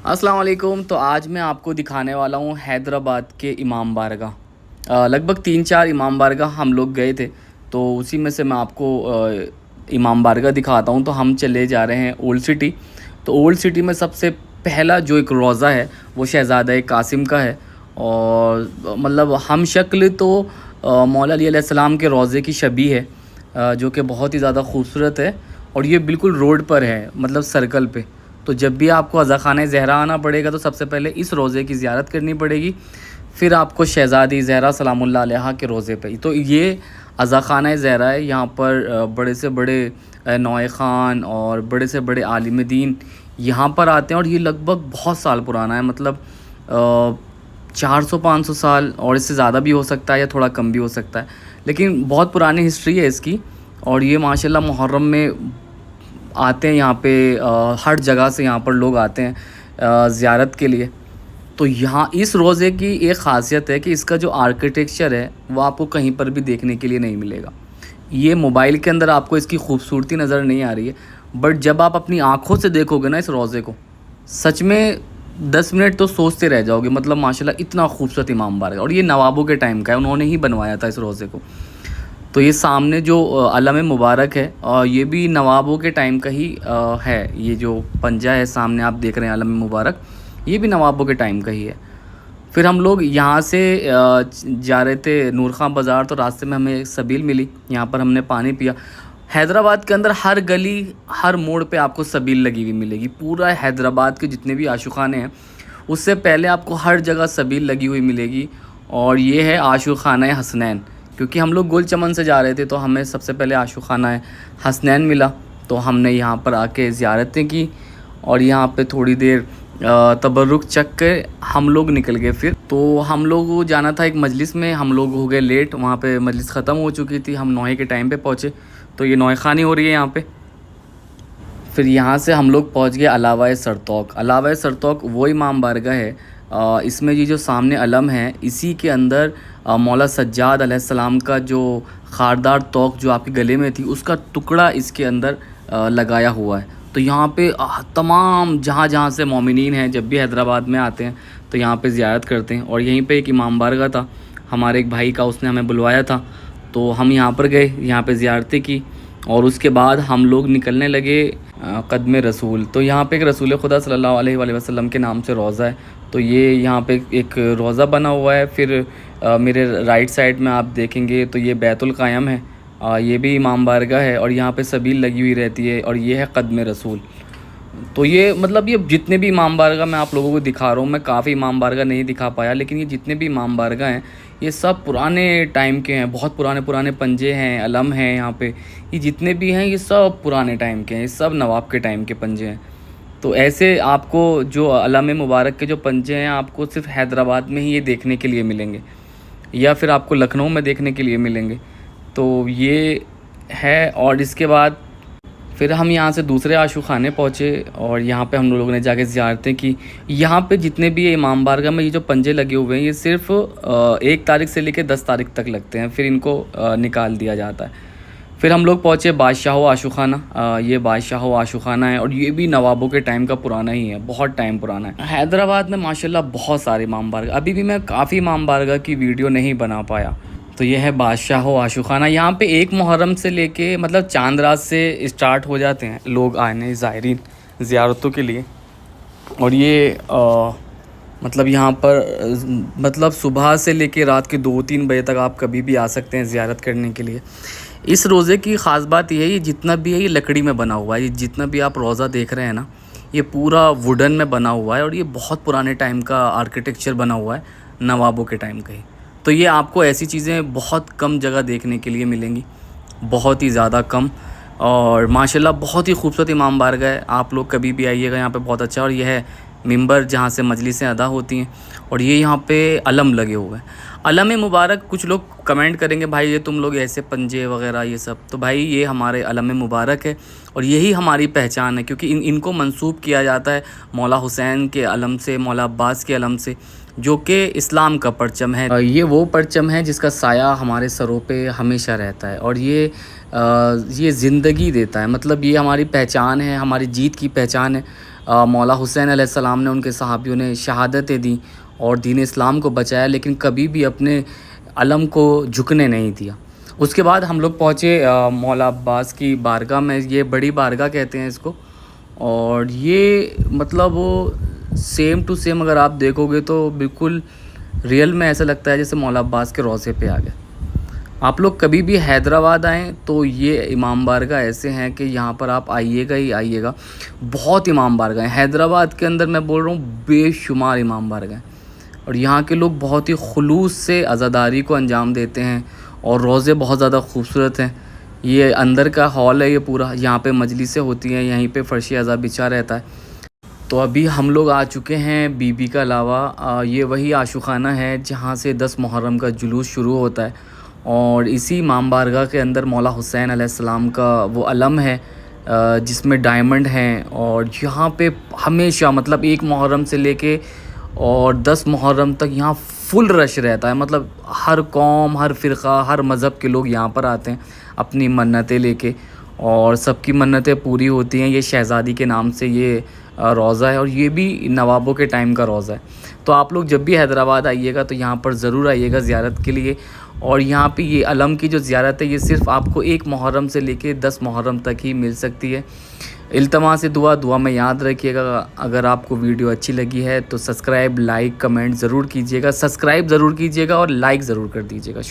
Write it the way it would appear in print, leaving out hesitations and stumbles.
अस्सलाम वालेकुम। तो आज मैं आपको दिखाने वाला हूँ हैदराबाद के इमाम बारगाह। लगभग 3-4 इमाम बारगाह हम लोग गए थे, तो उसी में से मैं आपको इमाम बारगाह दिखाता हूँ। तो हम चले जा रहे हैं ओल्ड सिटी। तो ओल्ड सिटी में सबसे पहला जो एक रोज़ा है वो शहज़ादा कासिम का है। और मतलब हम शक्ल तो मौला अली अलैहिस्सलाम के रोज़े की शबीह है, जो कि बहुत ही ज़्यादा खूबसूरत है। और ये बिल्कुल रोड पर है, मतलब सर्कल पे। तो जब भी आपको अज़ा ख़ाना ज़हरा आना पड़ेगा तो सबसे पहले इस रोज़े की ज़ियारत करनी पड़ेगी, फिर आपको शहज़ादी ज़हरा सलामुल्लाह अलैहा के रोज़े पे। तो ये अज़ा ख़ाना ज़हरा है। यहाँ पर बड़े से बड़े नौए ख़ान और बड़े से बड़े आलिम दीन यहाँ पर आते हैं। और ये लगभग बहुत साल पुराना है, मतलब 400-500 साल, और इससे ज़्यादा भी हो सकता है या थोड़ा कम भी हो सकता है, लेकिन बहुत पुरानी हिस्ट्री है इसकी। और ये माशाल्लाह मुहर्रम में आते हैं यहाँ पे, हर जगह से यहाँ पर लोग आते हैं ज़ियारत के लिए। तो यहाँ इस रोज़े की एक ख़ासियत है कि इसका जो आर्किटेक्चर है वो आपको कहीं पर भी देखने के लिए नहीं मिलेगा। ये मोबाइल के अंदर आपको इसकी खूबसूरती नज़र नहीं आ रही है, बट जब आप अपनी आँखों से देखोगे ना इस रोज़े को, सच में 10 मिनट तो सोचते रह जाओगे। मतलब माशाल्लाह इतना खूबसूरत इमाम बारगाह, और ये नवाबों के टाइम का है, उन्होंने ही बनवाया था इस रोज़े को। तो ये सामने जो अलम मुबारक है, और ये भी नवाबों के टाइम का ही है। ये जो पंजा है सामने आप देख रहे हैं अलम मुबारक, ये भी नवाबों के टाइम का ही है। फिर हम लोग यहाँ से जा रहे थे नूर खां बाज़ार, तो रास्ते में हमें एक सबील मिली, यहाँ पर हमने पानी पिया। हैदराबाद के अंदर हर गली हर मोड़ पे आपको सबील लगी हुई मिलेगी। पूरा हैदराबाद के जितने भी आशुखाने हैं उससे पहले आपको हर जगह सबील लगी हुई मिलेगी। और ये है आशुखाना हसनैन, क्योंकि हम लोग गुल चमन से जा रहे थे तो हमें सबसे पहले आशुखाना हसनैन मिला। तो हमने यहाँ पर आके ज़ियारतें की और यहाँ पे थोड़ी देर तबरुक चख के हम लोग निकल गए। फिर तो हम लोग को जाना था एक मजलिस में, हम लोग हो गए लेट, वहाँ पे मजलिस ख़त्म हो चुकी थी, हम नौहे के टाइम पे पहुँचे। तो ये नौए खानी हो रही है यहाँ पे। फिर यहाँ से हम लोग पहुँच गए अलावा सरतौक। अलावा सरतौक वो इमाम बारगाह है, इसमें ये जो सामने अलम है इसी के अंदर मौला सज्जाद अलैहिस्सलाम का जो खारदार तोक जो आपके गले में थी उसका टुकड़ा इसके अंदर लगाया हुआ है। तो यहाँ पे तमाम जहाँ से मोमिनीन हैं जब भी हैदराबाद में आते हैं तो यहाँ पे ज़ियारत करते हैं। और यहीं पे एक इमाम बारगाह था हमारे एक भाई का, उसने हमें बुलवाया था, तो हम यहाँ पर गए, यहाँ पे ज़ियारतें की। और उसके बाद हम लोग निकलने लगे क़द्म रसूल। तो यहाँ पे एक रसूल खुदा सल्लल्लाहु अलैहि वसल्लम के नाम से रोज़ा है। तो ये यहाँ पे एक रोज़ा बना हुआ है। फिर मेरे राइट साइड में आप देखेंगे तो ये बैतुल क़ायम है, ये भी इमाम बारगाह है, और यहाँ पे सबील लगी हुई रहती है, और ये है क़द्म रसूल। तो ये मतलब ये जितने भी इमाम बारगाह मैं आप लोगों को दिखा रहा हूँ, मैं काफ़ी इमाम बारगाह नहीं दिखा पाया, लेकिन ये जितने भी इमाम बारगाह हैं ये सब पुराने टाइम के हैं। बहुत पुराने पुराने पंजे हैं, अलम हैं यहाँ पे, ये जितने भी हैं ये सब पुराने टाइम के हैं, ये सब नवाब के टाइम के पंजे हैं। तो ऐसे आपको जो अलम मुबारक के जो पंजे हैं आपको सिर्फ हैदराबाद में ही ये देखने के लिए मिलेंगे, या फिर आपको लखनऊ में देखने के लिए मिलेंगे। तो ये है। और इसके बाद फिर हम यहाँ से दूसरे आशुखाने पहुँचे और यहाँ पे हम लोगों ने जाके ज़ियारतें की। यहाँ पे जितने भी ये इमाम बारगाह में ये जो पंजे लगे हुए हैं ये सिर्फ 1 तारीख से लेकर 10 तारीख तक लगते हैं, फिर इनको निकाल दिया जाता है। फिर हम लोग पहुँचे बादशाह आशुखाना। ये बादशाह आशुखाना है और ये भी नवाबों के टाइम का पुराना ही है, बहुत टाइम पुराना है। हैदराबाद में माशाल्लाह बहुत सारे इमाम बारगाह, अभी भी मैं काफ़ी इमाम बारगाह की वीडियो नहीं बना पाया। तो ये है बादशाह आशुखाना। यहाँ पे 1 मुहर्रम से लेके मतलब चांद रात से स्टार्ट हो जाते हैं लोग आने ज़ायरीन ज़ियारतों के लिए। और ये मतलब यहाँ पर मतलब सुबह से लेके रात के 2-3 बजे तक आप कभी भी आ सकते हैं ज़ियारत करने के लिए। इस रोज़े की ख़ास बात ये है, ये जितना भी है ये लकड़ी में बना हुआ है। ये जितना भी आप रोज़ा देख रहे हैं ना, ये पूरा वुडन में बना हुआ है, और ये बहुत पुराने टाइम का आर्किटेक्चर बना हुआ है, नवाबों के टाइम का ही। तो ये आपको ऐसी चीज़ें बहुत कम जगह देखने के लिए मिलेंगी, बहुत ही ज़्यादा कम। और माशाल्लाह बहुत ही खूबसूरत इमाम बारगाह है, आप लोग कभी भी आइएगा यहाँ पे, बहुत अच्छा। और यह है मिंबर जहाँ से मजलिसें अदा होती हैं, और ये यहाँ पे अलम लगे हुए हैं, अलम मुबारक। कुछ लोग कमेंट करेंगे भाई ये तुम लोग ऐसे पंजे वगैरह ये सब, तो भाई ये हमारे अलम मुबारक है और यही हमारी पहचान है, क्योंकि इनको मंसूब किया जाता है मौला हुसैन के अलम से, मौला अब्बास के अलम से, जो कि इस्लाम का परचम है। ये वो परचम है जिसका साया हमारे सरों पे हमेशा रहता है, और ये ज़िंदगी देता है। मतलब ये हमारी पहचान है, हमारी जीत की पहचान है। मौला हुसैन अलैहिस्सलाम ने, उनके सहाबियों ने शहादतें दी और दीन इस्लाम को बचाया, लेकिन कभी भी अपने अलम को झुकने नहीं दिया। उसके बाद हम लोग पहुँचे मौला अब्बास की बारगाह में। ये बड़ी बारगाह कहते हैं इसको। और ये मतलब वो सेम टू सेम अगर आप देखोगे तो बिल्कुल रियल में ऐसा लगता है जैसे मौला अब्बास के रोज़े पे आ गए। आप लोग कभी भी हैदराबाद आएँ तो ये इमाम बारगाह ऐसे हैं कि यहाँ पर आप आइएगा ही आइएगा। बहुत इमाम बारगाह हैं हैदराबाद के अंदर, मैं बोल रहा हूँ बेशुमार इमाम बारगाह हैं। और यहाँ के लोग बहुत ही खुलूस से अज़ादारी को अंजाम देते हैं और रोज़े बहुत ज़्यादा खूबसूरत हैं। ये अंदर का हॉल है ये पूरा, यहाँ पे मजलिसें होती हैं, यहीं पे फ़र्श अज़ा बिछा रहता है। तो अभी हम लोग आ चुके हैं बीबी का लावा। ये वही आशूखाना है जहाँ से 10 मुहर्रम का जुलूस शुरू होता है और इसी इमाम बारगाह के अंदर मौला हुसैन अलैहिस्सलाम का वो अलम है जिसमें डायमंड हैं। और यहाँ पे हमेशा मतलब 1 मुहर्रम से लेके और 10 मुहर्रम तक यहाँ फुल रश रहता है। मतलब हर कौम, हर फ़िरक़ा, हर मज़हब के लोग यहाँ पर आते हैं अपनी मन्नतें लेके और सबकी मन्नतें पूरी होती हैं। ये शहज़ादी के नाम से ये रोज़ा है और ये भी नवाबों के टाइम का रोज़ा है। तो आप लोग जब भी हैदराबाद आइएगा तो यहाँ पर ज़रूर आइएगा ज़ियारत के लिए। और यहाँ पे ये अलम की जो ज़ियारत है ये सिर्फ़ आपको 1 मुहर्रम से लेके 10 मुहर्रम तक ही मिल सकती है। इल्तमा से दुआ में याद रखिएगा। अगर आपको वीडियो अच्छी लगी है तो सब्सक्राइब, लाइक, कमेंट ज़रूर कीजिएगा। सब्सक्राइब ज़रूर कीजिएगा और लाइक ज़रूर कर दीजिएगा।